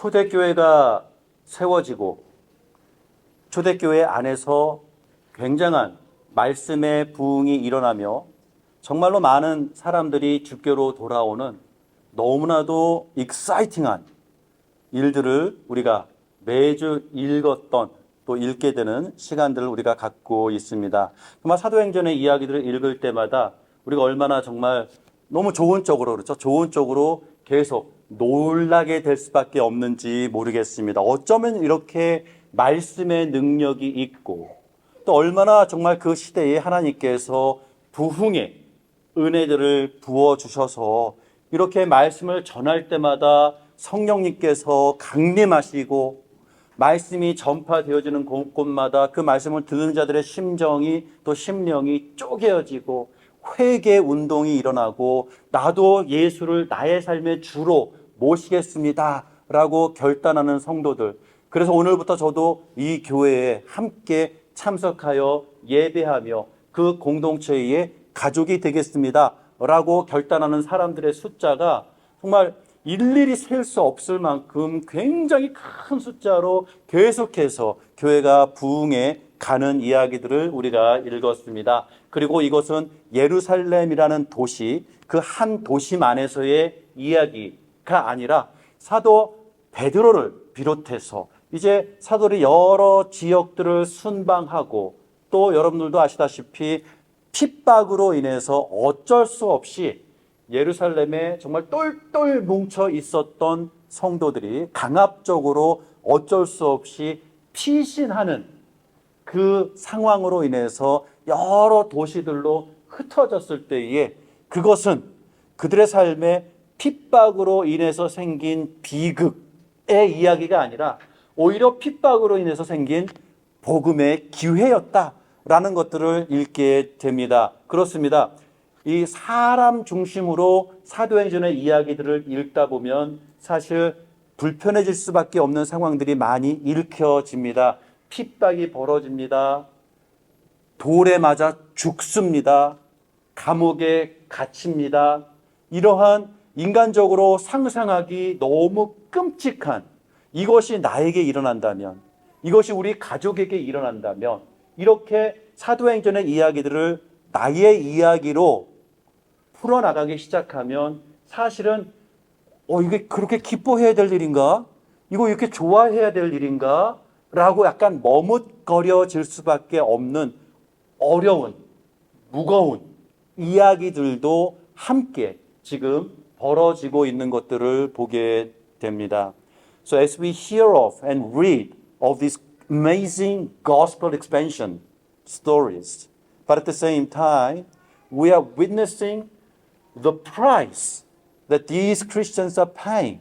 초대교회가 세워지고 초대교회 안에서 굉장한 말씀의 부흥이 일어나며 정말로 많은 사람들이 주께로 돌아오는 너무나도 익사이팅한 일들을 우리가 매주 읽었던 또 읽게 되는 시간들을 우리가 갖고 있습니다. 정말 사도행전의 이야기들을 읽을 때마다 우리가 얼마나 정말 너무 좋은 쪽으로 그렇죠. 좋은 쪽으로 계속 놀라게 될 수밖에 없는지 모르겠습니다. 어쩌면 이렇게 말씀의 능력이 있고 또 얼마나 정말 그 시대에 하나님께서 부흥의 은혜들을 부어주셔서 이렇게 말씀을 전할 때마다 성령님께서 강림하시고 말씀이 전파되어지는 곳마다 그 말씀을 듣는 자들의 심정이 또 심령이 쪼개어지고 회개 운동이 일어나고 나도 예수를 나의 삶의 주로 모시겠습니다 라고 결단하는 성도들. 그래서 오늘부터 저도 이 교회에 함께 참석하여 예배하며 그 공동체의 가족이 되겠습니다 라고 결단하는 사람들의 숫자가 정말 일일이 셀 수 없을 만큼 굉장히 큰 숫자로 계속해서 교회가 부흥해 가는 이야기들을 우리가 읽었습니다. 그리고 이것은 예루살렘이라는 도시, 그 한 도심 안에서의 이야기가 아니라 사도 베드로를 비롯해서 이제 사도들이 여러 지역들을 순방하고 또 여러분들도 아시다시피 핍박으로 인해서 어쩔 수 없이 예루살렘에 정말 똘똘 뭉쳐 있었던 성도들이 강압적으로 어쩔 수 없이 피신하는 그 상황으로 인해서 여러 도시들로 흩어졌을 때에 그것은 그들의 삶에 핍박으로 인해서 생긴 비극의 이야기가 아니라 오히려 핍박으로 인해서 생긴 복음의 기회였다라는 것들을 읽게 됩니다. 그렇습니다. 이 사람 중심으로 사도행전의 이야기들을 읽다 보면 사실 불편해질 수밖에 없는 상황들이 많이 읽혀집니다. 핍박이 벌어집니다. 돌에 맞아 죽습니다. 감옥에 갇힙니다. 이러한 인간적으로 상상하기 너무 끔찍한 이것이 나에게 일어난다면, 이것이 우리 가족에게 일어난다면 이렇게 사도행전의 이야기들을 나의 이야기로 풀어나가기 시작하면 사실은 이게 그렇게 기뻐해야 될 일인가? 이거 이렇게 좋아해야 될 일인가? 라고 약간 머뭇거려질 수밖에 없는 어려운, 무거운 이야기들도 함께 지금 벌어지고 있는 것들을 보게 됩니다. So as we hear of and read of these amazing gospel expansion stories, but at the same time, we are witnessing the price that these Christians are paying.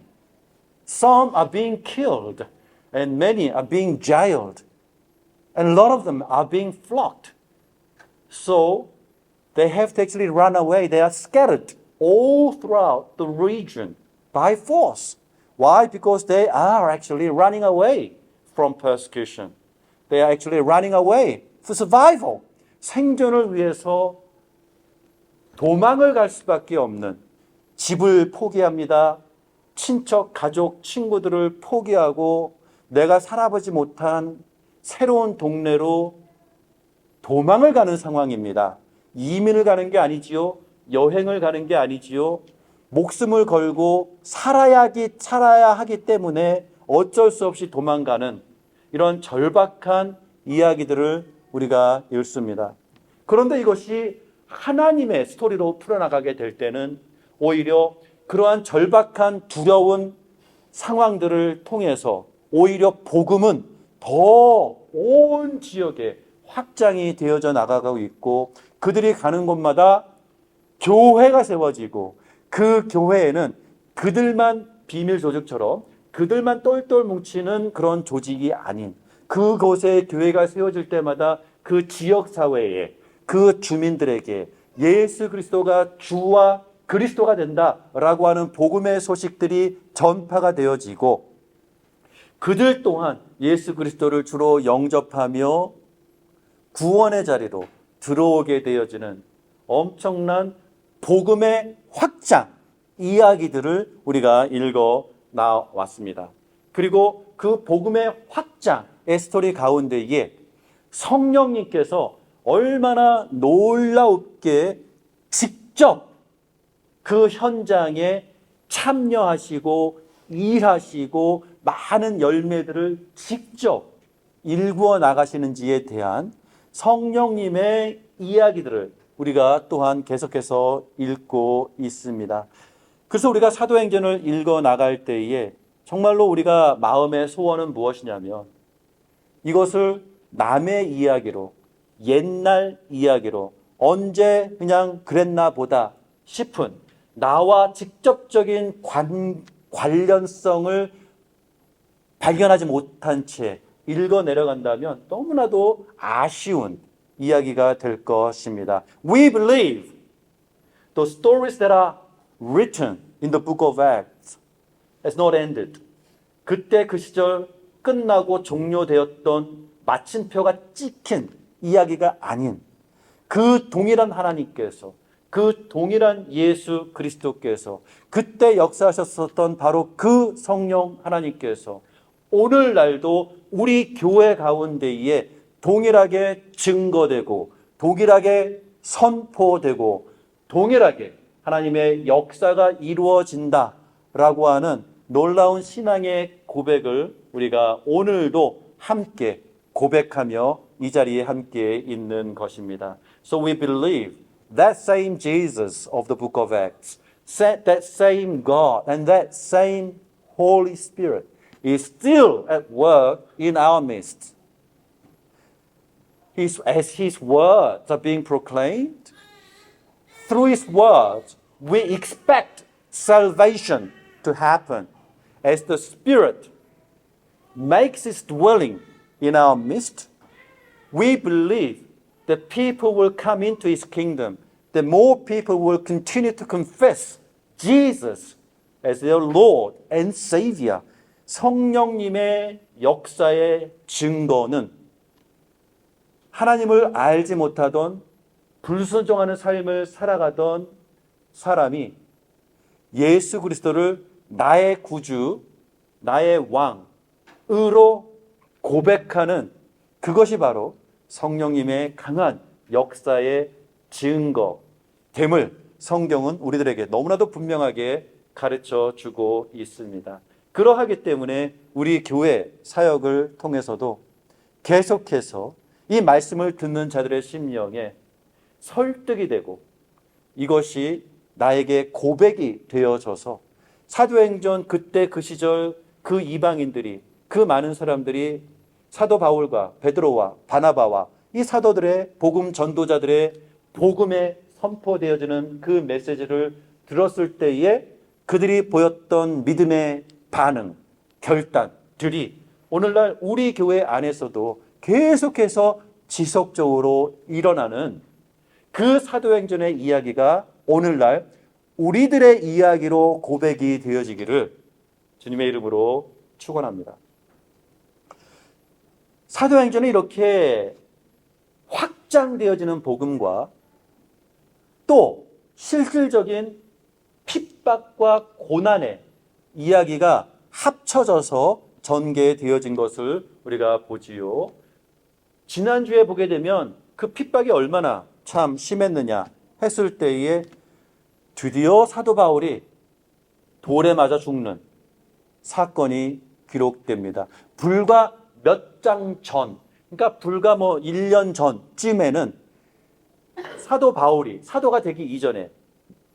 Some are being killed, and many are being jailed, and a lot of them are being flogged. So they have to actually run away. They are scattered all throughout the region by force. Why? Because they are actually running away from persecution. They are actually running away for survival. 생존을 위해서 도망을 갈 수밖에 없는 집을 포기합니다. 친척, 가족, 친구들을 포기하고 내가 살아보지 못한 새로운 동네로 도망을 가는 상황입니다. 이민을 가는 게 아니지요. 여행을 가는 게 아니지요. 목숨을 걸고 살아야 하기 때문에 어쩔 수 없이 도망가는 이런 절박한 이야기들을 우리가 읽습니다. 그런데 이것이 하나님의 스토리로 풀어나가게 될 때는 오히려 그러한 절박한 두려운 상황들을 통해서 오히려 복음은 더 온 지역에 확장이 되어져 나가고 있고 그들이 가는 곳마다 교회가 세워지고 그 교회에는 그들만 비밀 조직처럼 그들만 똘똘 뭉치는 그런 조직이 아닌 그곳에 교회가 세워질 때마다 그 지역사회에 그 주민들에게 예수 그리스도가 주와 그리스도가 된다라고 하는 복음의 소식들이 전파가 되어지고 그들 또한 예수 그리스도를 주로 영접하며 구원의 자리로 들어오게 되어지는 엄청난 복음의 확장 이야기들을 우리가 읽어 나왔습니다. 그리고 그 복음의 확장의 스토리 가운데에 성령님께서 얼마나 놀랍게 직접 그 현장에 참여하시고 일하시고 많은 열매들을 직접 일구어 나가시는지에 대한 성령님의 이야기들을 우리가 또한 계속해서 읽고 있습니다. 그래서 우리가 사도행전을 읽어 나갈 때에 정말로 우리가 마음의 소원은 무엇이냐면 이것을 남의 이야기로, 옛날 이야기로, 언제 그냥 그랬나 보다 싶은 나와 직접적인 관련성을 발견하지 못한 채 읽어 내려간다면 너무나도 아쉬운 이야기가 될 것입니다. We believe the stories that are written in the book of Acts has not ended. 그때 그 시절 끝나고 종료되었던 마침표가 찍힌 이야기가 아닌 그 동일한 하나님께서 그 동일한 예수 그리스도께서 그때 역사하셨었던 바로 그 성령 하나님께서 오늘날도 우리 교회 가운데에 동일하게 증거되고 동일하게 선포되고 동일하게 하나님의 역사가 이루어진다라고 하는 놀라운 신앙의 고백을 우리가 오늘도 함께 고백하며 이 자리에 함께 있는 것입니다. So we believe that same Jesus of the book of Acts, that same God and that same Holy Spirit is still at work in our midst. As His words are being proclaimed, through His words, we expect salvation to happen. As the Spirit makes His dwelling in our midst, we believe that people will come into His kingdom, that more people will continue to confess Jesus as their Lord and Savior. 성령님의 역사의 증거는 하나님을 알지 못하던 불순종하는 삶을 살아가던 사람이 예수 그리스도를 나의 구주, 나의 왕으로 고백하는 그것이 바로 성령님의 강한 역사의 증거됨을 성경은 우리들에게 너무나도 분명하게 가르쳐 주고 있습니다. 그러하기 때문에 우리 교회 사역을 통해서도 계속해서 이 말씀을 듣는 자들의 심령에 설득이 되고 이것이 나에게 고백이 되어져서 사도행전 그때 그 시절 그 이방인들이 그 많은 사람들이 사도 바울과 베드로와 바나바와 이 사도들의 복음 전도자들의 복음에 선포되어지는 그 메시지를 들었을 때에 그들이 보였던 믿음의 반응, 결단들이 오늘날 우리 교회 안에서도 계속해서 지속적으로 일어나는 그 사도행전의 이야기가 오늘날 우리들의 이야기로 고백이 되어지기를 주님의 이름으로 축원합니다. 사도행전은 이렇게 확장되어지는 복음과 또 실질적인 핍박과 고난의 이야기가 합쳐져서 전개되어진 것을 우리가 보지요. 지난주에 보게 되면 그 핍박이 얼마나 참 심했느냐 했을 때에 드디어 사도 바울이 돌에 맞아 죽는 사건이 기록됩니다. 불과 몇 장 전, 그러니까 불과 1년 전쯤에는 사도 바울이 사도가 되기 이전에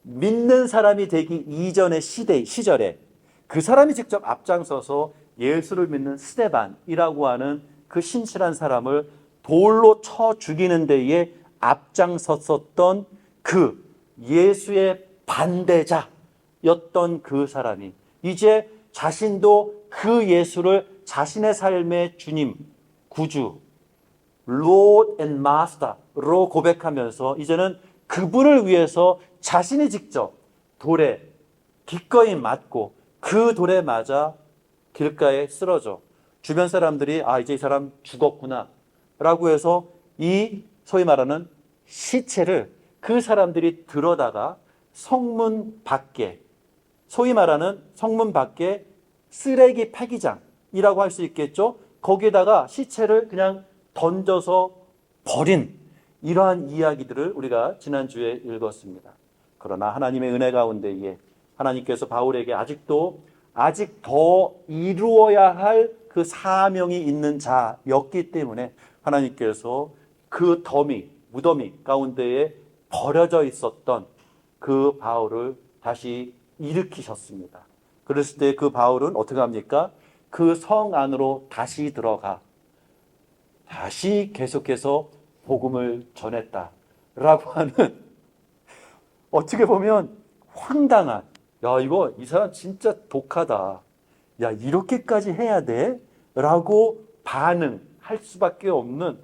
믿는 사람이 되기 이전의 시절에 그 사람이 직접 앞장서서 예수를 믿는 스데반이라고 하는 그 신실한 사람을 돌로 쳐 죽이는 데에 앞장섰었던 그 예수의 반대자였던 그 사람이 이제 자신도 그 예수를 자신의 삶의 주님, 구주, Lord and Master로 고백하면서 이제는 그분을 위해서 자신이 직접 돌에 기꺼이 맞고 그 돌에 맞아 길가에 쓰러져 주변 사람들이 이제 이 사람 죽었구나 라고 해서 이 소위 말하는 시체를 그 사람들이 들어다가 성문 밖에 소위 말하는 성문 밖에 쓰레기 폐기장이라고 할 수 있겠죠. 거기에다가 시체를 그냥 던져서 버린 이러한 이야기들을 우리가 지난주에 읽었습니다. 그러나 하나님의 은혜 가운데에 하나님께서 바울에게 아직 더 이루어야 할 그 사명이 있는 자였기 때문에 하나님께서 그 무더미 가운데에 버려져 있었던 그 바울을 다시 일으키셨습니다. 그랬을 때 그 바울은 어떻게 합니까? 그 성 안으로 다시 들어가 다시 계속해서 복음을 전했다라고 하는 어떻게 보면 황당한 이 사람 진짜 독하다. 이렇게까지 해야 돼? 라고 반응할 수밖에 없는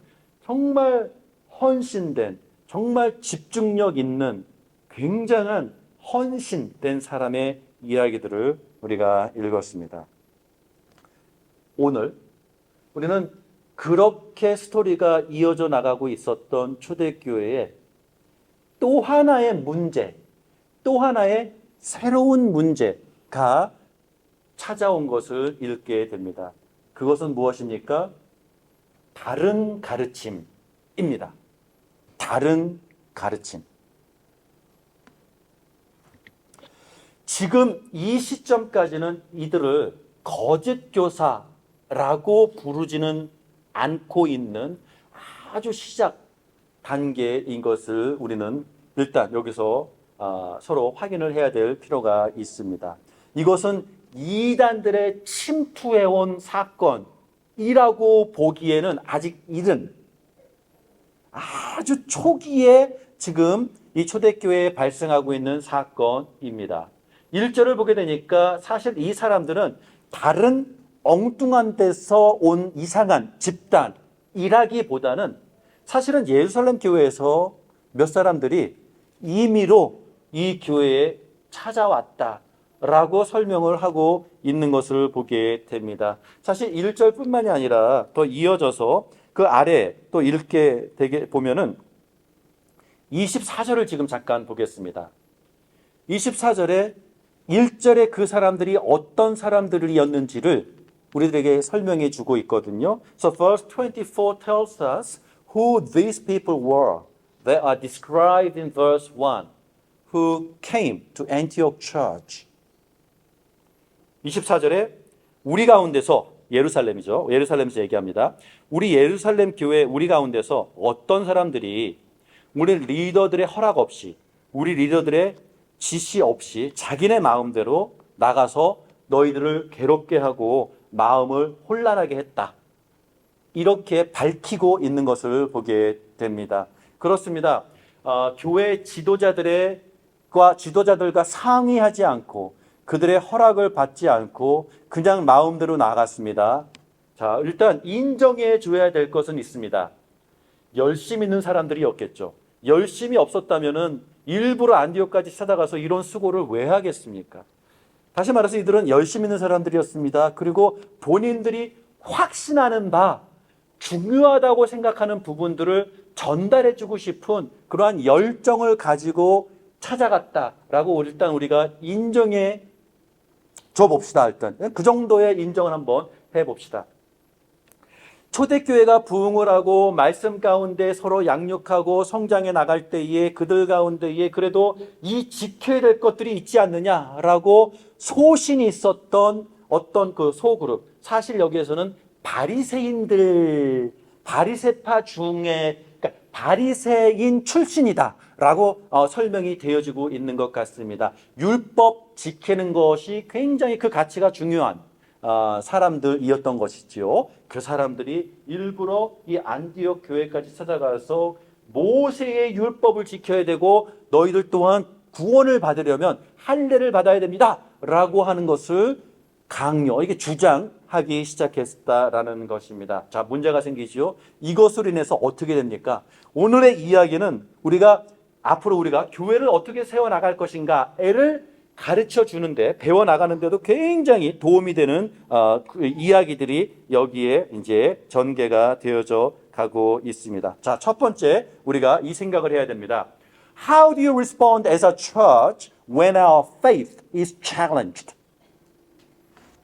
정말 헌신된 정말 집중력 있는 굉장한 헌신된 사람의 이야기들을 우리가 읽었습니다. 오늘 우리는 그렇게 스토리가 이어져 나가고 있었던 초대교회에 또 하나의 문제, 또 하나의 새로운 문제가 찾아온 것을 읽게 됩니다. 그것은 무엇입니까? 다른 가르침입니다. 다른 가르침. 지금 이 시점까지는 이들을 거짓 교사라고 부르지는 않고 있는 아주 시작 단계인 것을 우리는 일단 여기서 서로 확인을 해야 될 필요가 있습니다. 이것은 이단들의 침투해온 사건이라고 보기에는 아직 이른 아주 초기에 지금 이 초대교회에 발생하고 있는 사건입니다. 1절을 보게 되니까 사실 이 사람들은 다른 엉뚱한 데서 온 이상한 집단이라기보다는 사실은 예루살렘 교회에서 몇 사람들이 임의로 이 교회에 찾아왔다라고 설명을 하고 있는 것을 보게 됩니다. 사실 1절뿐만이 아니라 더 이어져서 그 아래 또 읽게 되게 보면은 24절을 지금 잠깐 보겠습니다. 24절에 1절에 그 사람들이 어떤 사람들이었는지를 우리들에게 설명해 주고 있거든요. So verse 24 tells us who these people were. They are described in verse 1. Who came to Antioch Church. 24절에 우리 가운데서 예루살렘이죠. 예루살렘에서 얘기합니다. 우리 예루살렘 교회 우리 가운데서 어떤 사람들이 우리 리더들의 허락 없이 우리 리더들의 지시 없이 자기네 마음대로 나가서 너희들을 괴롭게 하고 마음을 혼란하게 했다. 이렇게 밝히고 있는 것을 보게 됩니다. 그렇습니다. 교회 지도자들과 상의하지 않고 그들의 허락을 받지 않고 그냥 마음대로 나갔습니다. 자, 일단 인정해 줘야 될 것은 있습니다. 열심 있는 사람들이었겠죠. 열심이 없었다면은 일부러 안디옥까지 찾아가서 이런 수고를 왜 하겠습니까? 다시 말해서 이들은 열심 있는 사람들이었습니다. 그리고 본인들이 확신하는 바, 중요하다고 생각하는 부분들을 전달해주고 싶은 그러한 열정을 가지고 찾아갔다라고 일단 우리가 인정해 줘 봅시다. 일단 그 정도의 인정을 한번 해봅시다. 초대교회가 부흥을 하고 말씀 가운데 서로 양육하고 성장해 나갈 때에 그들 가운데에 그래도 이 지켜야 될 것들이 있지 않느냐라고 소신이 있었던 어떤 그 소그룹, 사실 여기에서는 바리새파 중에 그러니까 바리새인 출신이다라고 설명이 되어지고 있는 것 같습니다. 율법 지키는 것이 굉장히 그 가치가 중요한 사람들이었던 것이지요. 그 사람들이 일부러 이 안디옥 교회까지 찾아가서 모세의 율법을 지켜야 되고 너희들 또한 구원을 받으려면 할례를 받아야 됩니다 라고 하는 것을 이게 주장하기 시작했다라는 것입니다. 자, 문제가 생기지요. 이것으로 인해서 어떻게 됩니까? 오늘의 이야기는 앞으로 우리가 교회를 어떻게 세워나갈 것인가를 가르쳐 주는데, 배워 나가는데도 굉장히 도움이 되는 그 이야기들이 여기에 이제 전개가 되어져 가고 있습니다. 자, 첫 번째 우리가 이 생각을 해야 됩니다. How do you respond as a church when our faith is challenged?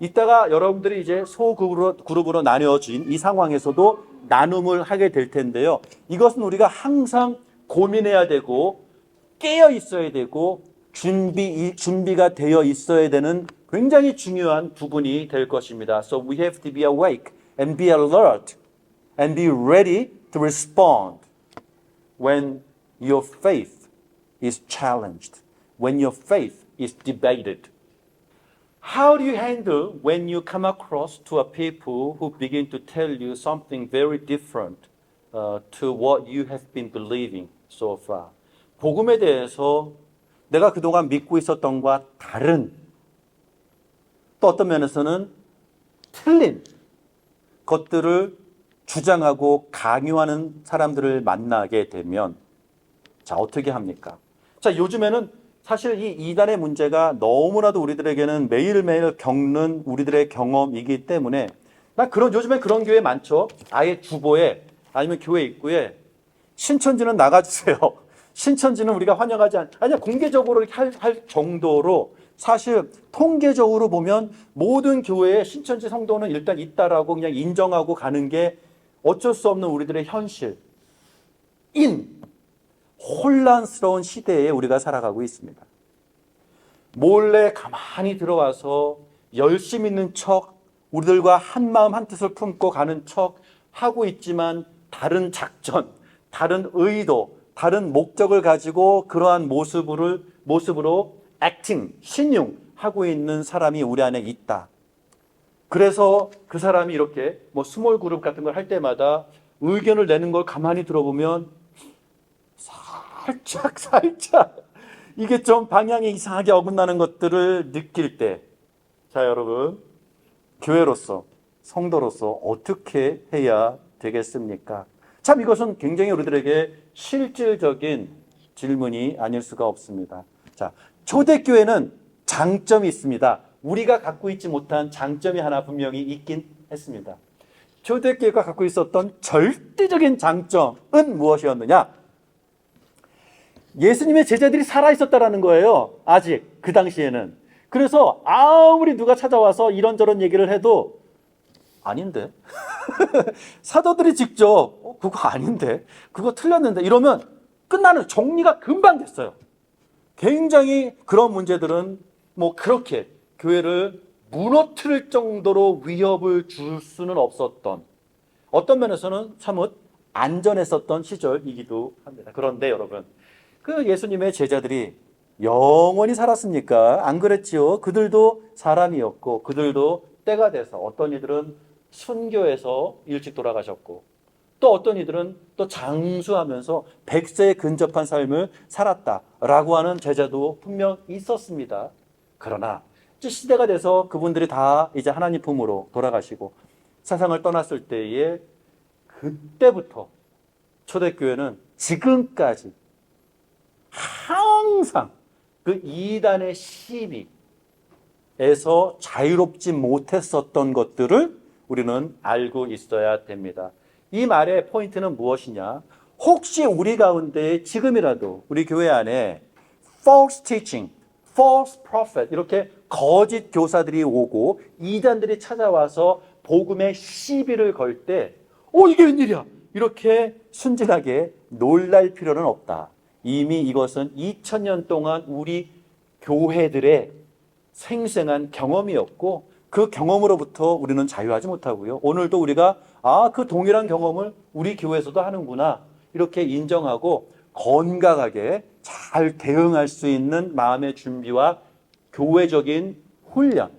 이따가 여러분들이 이제 소그룹으로 나뉘어진 이 상황에서도 나눔을 하게 될 텐데요. 이것은 우리가 항상 고민해야 되고 깨어 있어야 되고 준비가 되어 있어야 되는 굉장히 중요한 부분이 될 것입니다. So we have to be awake and be alert and be ready to respond when your faith is challenged, when your faith is debated. How do you handle when you come across to a people who begin to tell you something very different to what you have been believing so far? 복음에 대해서 내가 그동안 믿고 있었던 것과 다른 또 어떤 면에서는 틀린 것들을 주장하고 강요하는 사람들을 만나게 되면 자, 어떻게 합니까? 자, 요즘에는 사실 이 이단의 문제가 너무나도 우리들에게는 매일매일 겪는 우리들의 경험이기 때문에 요즘에 그런 교회 많죠. 아예 주보에 아니면 교회 입구에 신천지는 나가주세요. 신천지는 우리가 환영하지 아니야 공개적으로 할 정도로 사실 통계적으로 보면 모든 교회에 신천지 성도는 일단 있다라고 그냥 인정하고 가는 게 어쩔 수 없는 우리들의 현실인 혼란스러운 시대에 우리가 살아가고 있습니다. 몰래 가만히 들어와서 열심 있는 척, 우리들과 한 마음 한 뜻을 품고 가는 척 하고 있지만 다른 작전, 다른 의도, 다른 목적을 가지고 그러한 모습으로 acting, 신용하고 있는 사람이 우리 안에 있다. 그래서 그 사람이 이렇게 스몰 그룹 같은 걸 할 때마다 의견을 내는 걸 가만히 들어보면 살짝 이게 좀 방향이 이상하게 어긋나는 것들을 느낄 때, 자 여러분, 교회로서 성도로서 어떻게 해야 되겠습니까? 참 이것은 굉장히 우리들에게 실질적인 질문이 아닐 수가 없습니다. 자, 초대교회는 장점이 있습니다. 우리가 갖고 있지 못한 장점이 하나 분명히 있긴 했습니다. 초대교회가 갖고 있었던 절대적인 장점은 무엇이었느냐? 예수님의 제자들이 살아있었다라는 거예요. 아직 그 당시에는. 그래서 아무리 누가 찾아와서 이런저런 얘기를 해도 아닌데 사도들이 직접 그거 아닌데 그거 틀렸는데 이러면 끝나는 정리가 금방 됐어요. 굉장히 그런 문제들은 그렇게 교회를 무너뜨릴 정도로 위협을 줄 수는 없었던 어떤 면에서는 참으 안전했었던 시절이기도 합니다. 그런데 여러분 그 예수님의 제자들이 영원히 살았습니까? 안 그랬지요. 그들도 사람이었고 그들도 때가 돼서 어떤 이들은 순교해서 일찍 돌아가셨고 또 어떤 이들은 또 장수하면서 100세에 근접한 삶을 살았다라고 하는 제자도 분명 있었습니다. 그러나 이제 시대가 돼서 그분들이 다 이제 하나님 품으로 돌아가시고 세상을 떠났을 때에 그때부터 초대교회는 지금까지 항상 그 이단의 시비에서 자유롭지 못했었던 것들을 우리는 알고 있어야 됩니다. 이 말의 포인트는 무엇이냐? 혹시 우리 가운데 지금이라도 우리 교회 안에 false teaching, false prophet 이렇게 거짓 교사들이 오고 이단들이 찾아와서 복음의 시비를 걸 때 이게 웬일이야? 이렇게 순진하게 놀랄 필요는 없다. 이미 이것은 2000년 동안 우리 교회들의 생생한 경험이었고 그 경험으로부터 우리는 자유하지 못하고요. 오늘도 우리가 그 동일한 경험을 우리 교회에서도 하는구나 이렇게 인정하고 건강하게 잘 대응할 수 있는 마음의 준비와 교회적인 훈련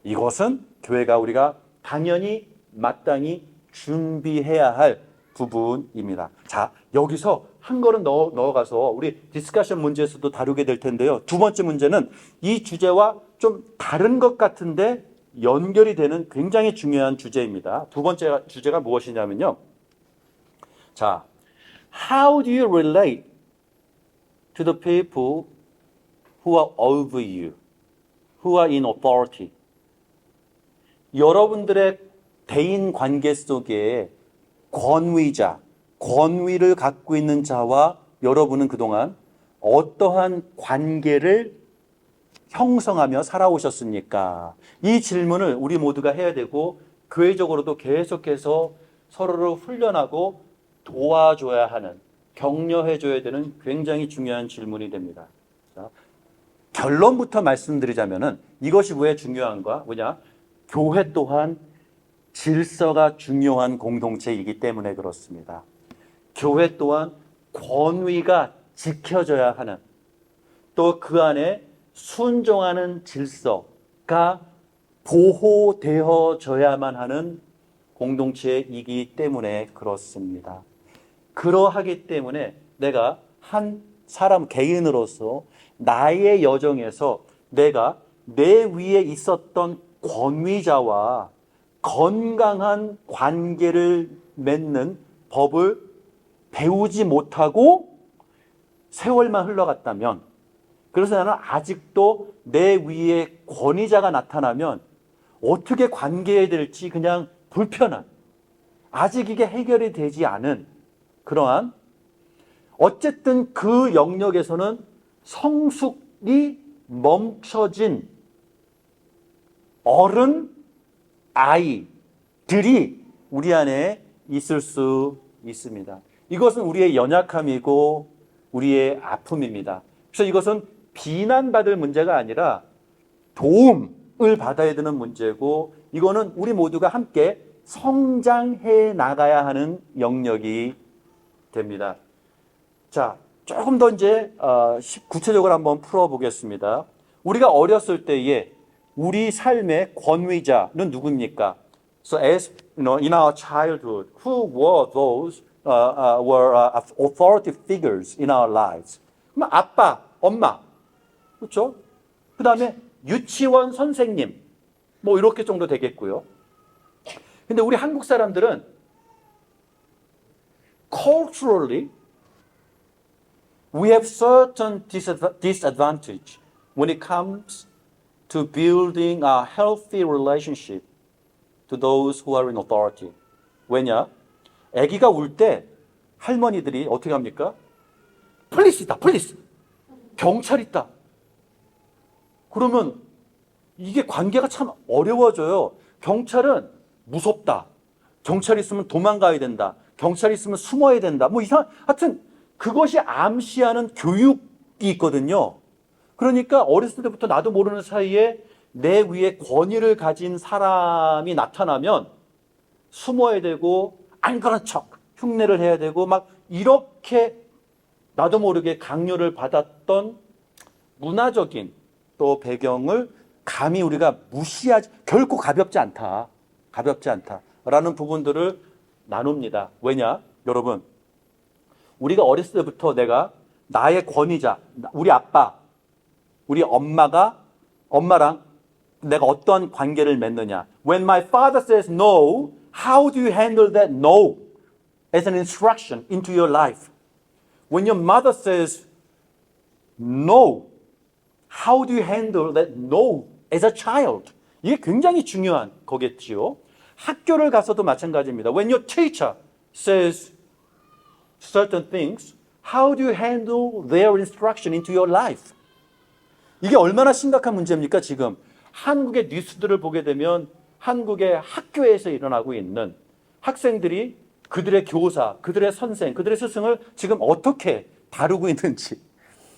이것은 교회가 우리가 당연히 마땅히 준비해야 할 부분입니다. 자, 여기서 한 걸음 넣어가서 우리 디스커션 문제에서도 다루게 될 텐데요. 두 번째 문제는 이 주제와 좀 다른 것 같은데 연결이 되는 굉장히 중요한 주제입니다. 두 번째 주제가 무엇이냐면요. 자, how do you relate to the people who are over you, who are in authority? 여러분들의 대인 관계 속에 권위를 갖고 있는 자와 여러분은 그동안 어떠한 관계를 형성하며 살아오셨습니까? 이 질문을 우리 모두가 해야 되고 교회적으로도 계속해서 서로를 훈련하고 도와줘야 하는, 격려해줘야 되는 굉장히 중요한 질문이 됩니다. 자, 결론부터 말씀드리자면은 이것이 왜 중요한가? 뭐냐? 교회 또한 질서가 중요한 공동체이기 때문에 그렇습니다. 교회 또한 권위가 지켜져야 하는, 또 그 안에 순종하는 질서가 보호되어져야만 하는 공동체이기 때문에 그렇습니다. 그러하기 때문에 내가 한 사람 개인으로서 나의 여정에서 내가 내 위에 있었던 권위자와 건강한 관계를 맺는 법을 배우지 못하고 세월만 흘러갔다면, 그래서 나는 아직도 내 위에 권위자가 나타나면 어떻게 관계해야 될지 그냥 불편한, 아직 이게 해결이 되지 않은 그러한, 어쨌든 그 영역에서는 성숙이 멈춰진 어른, 아이들이 우리 안에 있을 수 있습니다. 이것은 우리의 연약함이고 우리의 아픔입니다. 그래서 이것은 비난받을 문제가 아니라 도움을 받아야 되는 문제고, 이거는 우리 모두가 함께 성장해 나가야 하는 영역이 됩니다. 자, 조금 더 이제 구체적으로 한번 풀어보겠습니다. 우리가 어렸을 때에 우리 삶의 권위자는 누굽니까? So as you know, in our childhood, who were those authority figures in our lives? 그럼 아빠, 엄마, 그렇죠? 그 다음에 유치원 선생님, 뭐 이렇게 정도 되겠고요. 근데 우리 한국 사람들은 culturally we have certain disadvantage when it comes to building a healthy relationship to those who are in authority. 왜냐? 아기가 울 때 할머니들이 어떻게 합니까? police 있다, police. 경찰 있다. 그러면 이게 관계가 참 어려워져요. 경찰은 무섭다. 경찰 있으면 도망가야 된다. 경찰 있으면 숨어야 된다. 뭐 하여튼 그것이 암시하는 교육이 있거든요. 그러니까 어렸을 때부터 나도 모르는 사이에 내 위에 권위를 가진 사람이 나타나면 숨어야 되고 안 그런 척 흉내를 해야 되고 막 이렇게 나도 모르게 강요를 받았던 문화적인 또 배경을 감히 우리가 무시하지, 결코 가볍지 않다. 가볍지 않다라는 부분들을 나눕니다. 왜냐? 여러분, 우리가 어렸을 때부터 내가 나의 권위자, 우리 아빠, 우리 엄마랑 내가 어떤 관계를 맺느냐. When my father says no, how do you handle that no as an instruction into your life? When your mother says no, how do you handle that no as a child? 이게 굉장히 중요한 거겠지요. 학교를 가서도 마찬가지입니다. When your teacher says certain things, how do you handle their instruction into your life? 이게 얼마나 심각한 문제입니까, 지금? 한국의 뉴스들을 보게 되면 한국의 학교에서 일어나고 있는 학생들이 그들의 교사, 그들의 선생, 그들의 스승을 지금 어떻게 다루고 있는지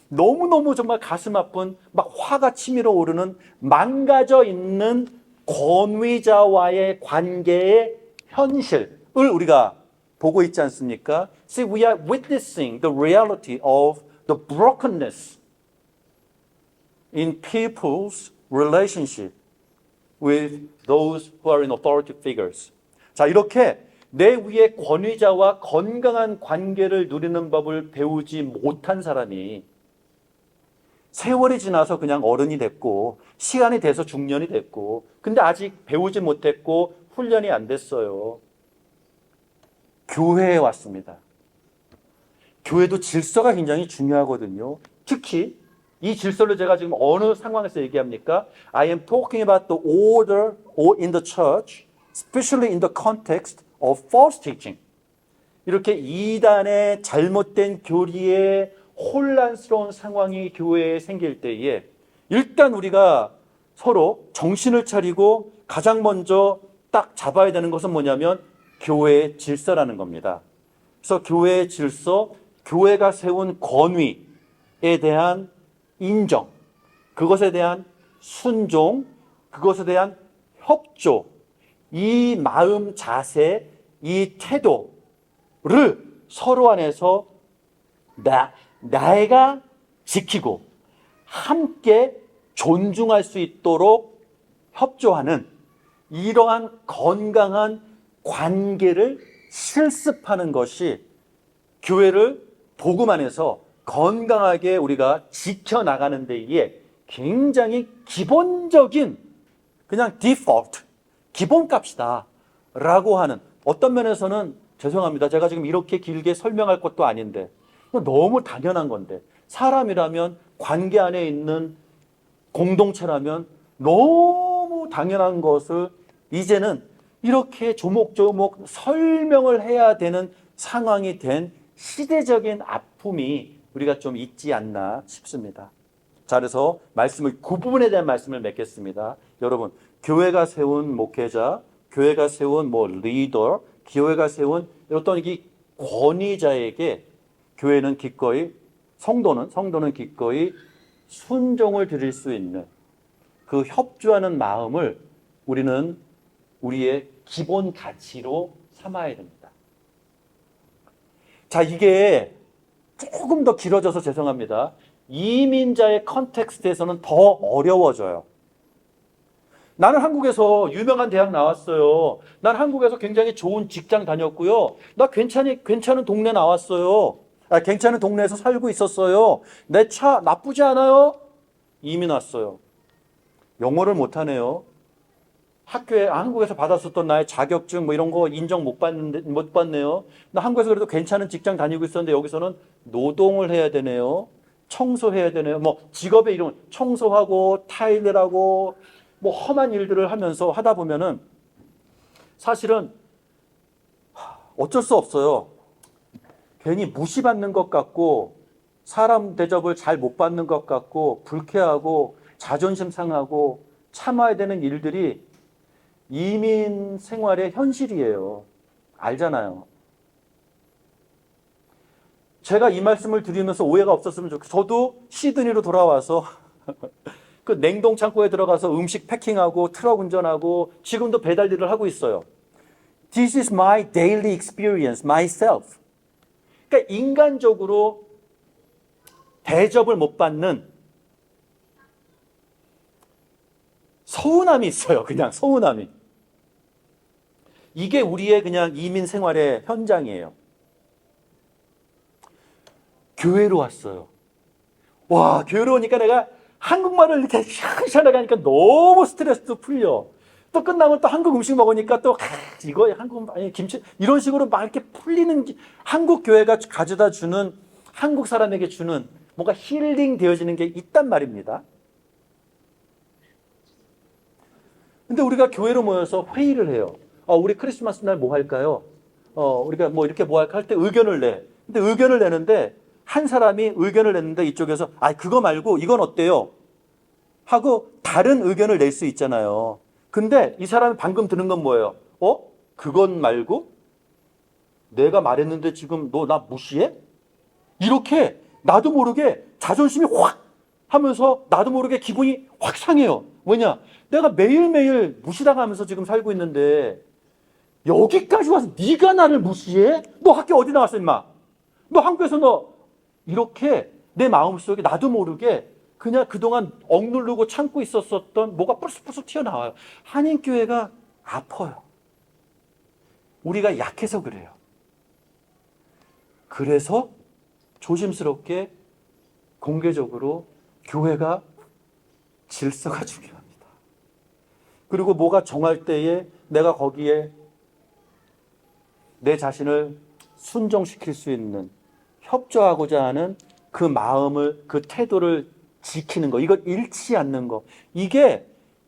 너무너무 정말 가슴 아픈, 막 화가 치밀어 오르는, 망가져 있는 권위자와의 관계의 현실을 우리가 보고 있지 않습니까? See, we are witnessing the reality of the brokenness in people's relationship with those who are in authority figures. 자, 이렇게 내 위에 권위자와 건강한 관계를 누리는 법을 배우지 못한 사람이 세월이 지나서 그냥 어른이 됐고 시간이 돼서 중년이 됐고 근데 아직 배우지 못했고 훈련이 안 됐어요. 교회에 왔습니다. 교회도 질서가 굉장히 중요하거든요. 특히 이 질서를 제가 지금 어느 상황에서 얘기합니까? I am talking about the order in the church, especially in the context of false teaching. 이렇게 이단의 잘못된 교리에 혼란스러운 상황이 교회에 생길 때에 일단 우리가 서로 정신을 차리고 가장 먼저 딱 잡아야 되는 것은 뭐냐면 교회의 질서라는 겁니다. 그래서 교회의 질서, 교회가 세운 권위에 대한 인정, 그것에 대한 순종, 그것에 대한 협조, 이 마음 자세, 이 태도를 서로 안에서 내가 지키고 함께 존중할 수 있도록 협조하는 이러한 건강한 관계를 실습하는 것이 교회를 복음 안에서 건강하게 우리가 지켜나가는 데에 굉장히 기본적인 그냥 디폴트, 기본값이다 라고 하는, 어떤 면에서는 죄송합니다. 제가 지금 이렇게 길게 설명할 것도 아닌데 너무 당연한 건데, 사람이라면 관계 안에 있는 공동체라면 너무 당연한 것을 이제는 이렇게 조목조목 설명을 해야 되는 상황이 된 시대적인 아픔이 우리가 좀 있지 않나 싶습니다. 자, 그래서 그 부분에 대한 말씀을 맺겠습니다. 여러분, 교회가 세운 목회자, 교회가 세운 리더, 교회가 세운 어떤 이 권위자에게 교회는 기꺼이, 성도는 기꺼이 순종을 드릴 수 있는 그 협조하는 마음을 우리는 우리의 기본 가치로 삼아야 됩니다. 자, 이게 조금 더 길어져서 죄송합니다. 이민자의 컨텍스트에서는 더 어려워져요. 나는 한국에서 유명한 대학 나왔어요. 난 한국에서 굉장히 좋은 직장 다녔고요. 나 괜찮은 동네 나왔어요. 괜찮은 동네에서 살고 있었어요. 내 차 나쁘지 않아요? 이민 왔어요. 영어를 못하네요. 학교에 한국에서 받았었던 나의 자격증 이런 거 인정 못 받네요. 나 한국에서 그래도 괜찮은 직장 다니고 있었는데 여기서는 노동을 해야 되네요. 청소해야 되네요. 직업의 이름 청소하고 타일을 하고 험한 일들을 하면서 하다 보면은 사실은 어쩔 수 없어요. 괜히 무시받는 것 같고 사람 대접을 잘 못 받는 것 같고 불쾌하고 자존심 상하고 참아야 되는 일들이 이민 생활의 현실이에요. 알잖아요. 제가 이 말씀을 드리면서 오해가 없었으면 좋겠어요. 저도 시드니로 돌아와서 그 냉동 창고에 들어가서 음식 패킹하고 트럭 운전하고 지금도 배달 일을 하고 있어요. This is my daily experience, myself. 그러니까 인간적으로 대접을 못 받는 서운함이 있어요. 그냥 서운함이. 이게 우리의 그냥 이민 생활의 현장이에요. 교회로 왔어요. 와, 교회로 오니까 내가 한국말을 이렇게 시원시원하게 하니까 너무 스트레스도 풀려. 또 끝나면 또 한국 음식 먹으니까 또 이거 한국 아니 김치 이런 식으로 막 이렇게 풀리는, 한국 교회가 가져다 주는, 한국 사람에게 주는 뭔가 힐링 되어지는 게 있단 말입니다. 근데 우리가 교회로 모여서 회의를 해요. 우리 크리스마스 날 뭐 할까요? 우리가 이렇게 뭐 할까 할 때 의견을 내. 근데 의견을 내는데 한 사람이 의견을 냈는데 이쪽에서 그거 말고 이건 어때요? 하고 다른 의견을 낼 수 있잖아요. 근데 이 사람이 방금 드는 건 뭐예요? 그건 말고? 내가 말했는데 지금 너 나 무시해? 이렇게 나도 모르게 자존심이 확 하면서 나도 모르게 기분이 확 상해요. 뭐냐? 내가 매일매일 무시당하면서 지금 살고 있는데 여기까지 와서 네가 나를 무시해? 너 학교 어디 나왔어 임마? 너 한국에서 너 이렇게 내 마음속에 나도 모르게 그냥 그동안 억누르고 참고 있었던 뭐가 뿔쑥뿔쑥 튀어나와요. 한인교회가 아파요. 우리가 약해서 그래요. 그래서 조심스럽게 공개적으로 교회가 질서가 중요합니다. 그리고 뭐가 정할 때에 내가 거기에 내 자신을 순종시킬 수 있는, 협조하고자 하는 그 마음을, 그 태도를 지키는 거, 이걸 잃지 않는 거, 이게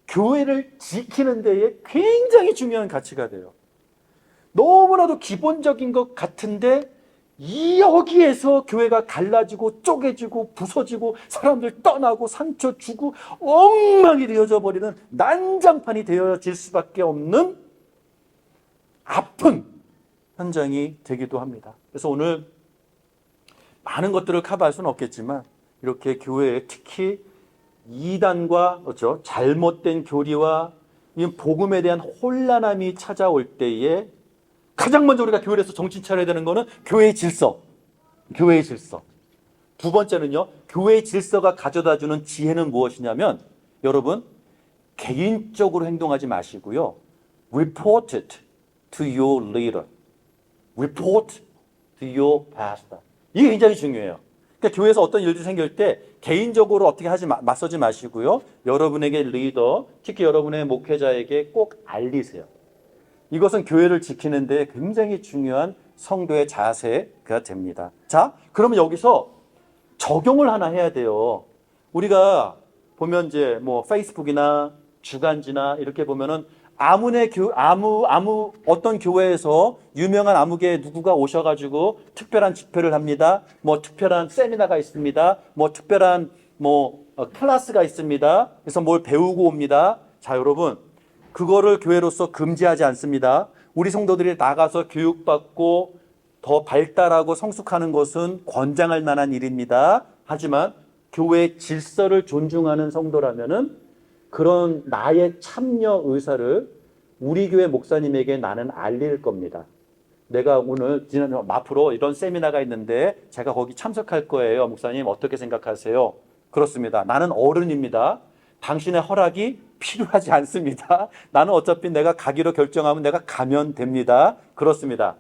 교회를 지키는 데에 굉장히 중요한 가치가 돼요. 너무나도 기본적인 것 같은데 여기에서 교회가 갈라지고 쪼개지고 부서지고 사람들 떠나고 상처 주고 엉망이 되어져 버리는 난장판이 되어질 수밖에 없는 아픈 현장이 되기도 합니다. 그래서 오늘 많은 것들을 커버할 수는 없겠지만 이렇게 교회에 특히 이단과 그렇죠? 잘못된 교리와 이 복음에 대한 혼란함이 찾아올 때에 가장 먼저 우리가 교회에서 정신 차려야 되는 거는 교회의 질서. 교회의 질서. 두 번째는요. 교회의 질서가 가져다주는 지혜는 무엇이냐면 여러분 개인적으로 행동하지 마시고요. Report it to your leader. Report to your pastor. 이게 굉장히 중요해요. 그러니까 교회에서 어떤 일들이 생길 때 개인적으로 어떻게 맞서지 마시고요. 여러분에게 리더, 특히 여러분의 목회자에게 꼭 알리세요. 이것은 교회를 지키는 데 굉장히 중요한 성도의 자세가 됩니다. 자, 그러면 여기서 적용을 하나 해야 돼요. 우리가 보면 이제 뭐 페이스북이나 주간지나 이렇게 보면은 어떤 교회에서 유명한 아무개 누구가 오셔가지고 특별한 집회를 합니다. 뭐 특별한 세미나가 있습니다. 뭐 특별한 클래스가 있습니다. 그래서 뭘 배우고 옵니다. 자, 여러분. 그거를 교회로서 금지하지 않습니다. 우리 성도들이 나가서 교육받고 더 발달하고 성숙하는 것은 권장할 만한 일입니다. 하지만 교회의 질서를 존중하는 성도라면은 그런 나의 참여 의사를 우리 교회 목사님에게 나는 알릴 겁니다. 내가 오늘 앞으로 이런 세미나가 있는데 제가 거기 참석할 거예요. 목사님 어떻게 생각하세요? 그렇습니다. 나는 어른입니다. 당신의 허락이 필요하지 않습니다. 나는 어차피 내가 가기로 결정하면 내가 가면 됩니다. 그렇습니다.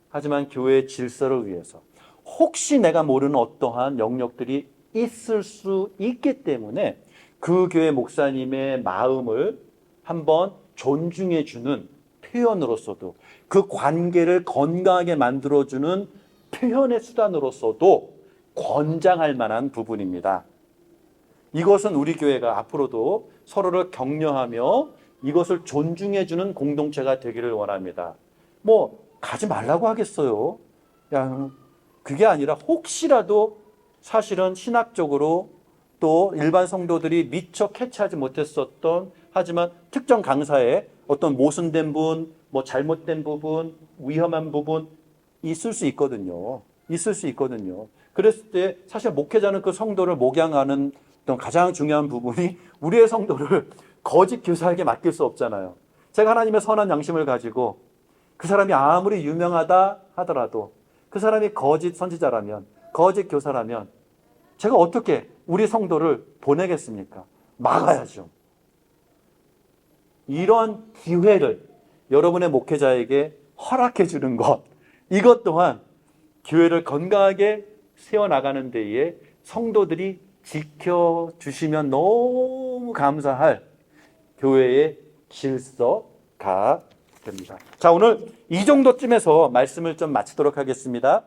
하지만 교회의 질서를 위해서 혹시 내가 모르는 어떠한 영역들이 있을 수 있기 때문에 그 교회 목사님의 마음을 한번 존중해 주는 표현으로서도 그 관계를 건강하게 만들어주는 표현의 수단으로서도 권장할 만한 부분입니다. 이것은 우리 교회가 앞으로도 서로를 격려하며 이것을 존중해주는 공동체가 되기를 원합니다. 가지 말라고 하겠어요. 그게 아니라 혹시라도 사실은 신학적으로 또 일반 성도들이 미처 캐치하지 못했었던 하지만 특정 강사의 어떤 모순된 부분, 잘못된 부분, 위험한 부분 있을 수 있거든요. 있을 수 있거든요. 그랬을 때 사실 목회자는 그 성도를 목양하는 어떤 가장 중요한 부분이 우리의 성도를 거짓 교사에게 맡길 수 없잖아요. 제가 하나님의 선한 양심을 가지고 그 사람이 아무리 유명하다 하더라도 그 사람이 거짓 선지자라면 거짓 교사라면 제가 어떻게 우리 성도를 보내겠습니까? 막아야죠. 이런 기회를 여러분의 목회자에게 허락해 주는 것, 이것 또한 교회를 건강하게 세워나가는 데에 성도들이 지켜주시면 너무 감사할 교회의 질서가 됩니다. 자, 오늘 이 정도쯤에서 말씀을 좀 마치도록 하겠습니다.